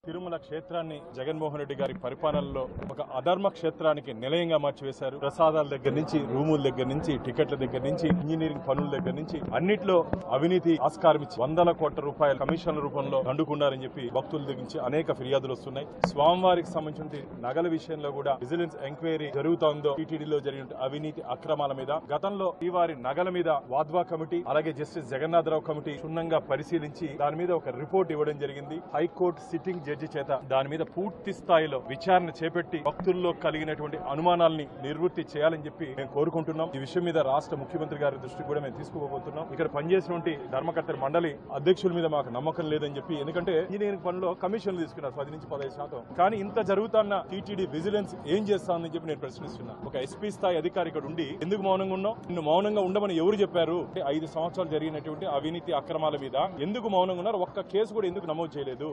తిరుమల క్షేత్రాన్ని జగన్మోహన్ రెడ్డి గారి పరిపాలనలో ఒక అధర్మ క్షేత్రానికి నిలయంగా మార్చివేశారు. ప్రసాదాల దగ్గర నుంచి, రూముల దగ్గర నుంచి, టికెట్ల దగ్గర నుంచి, ఇంజనీరింగ్ పనుల దగ్గర నుంచి అన్నిట్లో అవినీతి ఆస్కారం ఇచ్చి వందల కోట్ల రూపాయల కమిషన్ల రూపంలో దండుకున్నారని చెప్పి భక్తుల దగ్గర నుంచి అనేక ఫిర్యాదులు వస్తున్నాయి. స్వామివారికి సంబంధించిన నగల విషయంలో కూడా విజిలెన్స్ ఎంక్వైరీ జరుగుతోందో, టీటీడీలో జరిగిన అవినీతి అక్రమాల మీద గతంలో శ్రీవారి నగల మీద వాద్వా కమిటీ అలాగే జస్టిస్ జగన్నాథరావు కమిటీ క్షుణ్ణంగా పరిశీలించి దాని మీద ఒక రిపోర్ట్ ఇవ్వడం జరిగింది. హైకోర్టు సిట్టింగ్ జడ్జి చేత దాని మీద పూర్తి స్థాయిలో విచారణ చేపట్టి భక్తుల్లో కలిగినటువంటి అనుమానాల్ని నిర్వృత్తి చేయాలని చెప్పి మేము కోరుకుంటున్నాం. ఈ విషయం మీద రాష్ట్ర ముఖ్యమంత్రి గారి దృష్టికి కూడా మేము తీసుకోబోతున్నాం. ఇక్కడ పనిచేసినటువంటి ధర్మకర్తల మండలి అధ్యక్షుల మీద మాకు నమ్మకం లేదని చెప్పి, ఎందుకంటే ఇంజనీరింగ్ పనిలో కమిషన్లు తీసుకున్నారు 10 నుంచి 15%. కానీ ఇంత జరుగుతున్న టీటీడీ విజిలెన్స్ ఏం చేస్తానని చెప్పి నేను ప్రశ్నిస్తున్నా. ఒక ఎస్పీ స్థాయి అధికారి ఇక్కడ ఉండి ఎందుకు మౌనంగా ఉన్నాం? నిన్ను మౌనంగా ఉండమని ఎవరు చెప్పారు? 5 సంవత్సరాలు జరిగినటువంటి అవినీతి అక్రమాల మీద ఎందుకు మౌనంగా ఉన్నారు? ఒక్క కేసు కూడా ఎందుకు నమోదు చేయలేదు?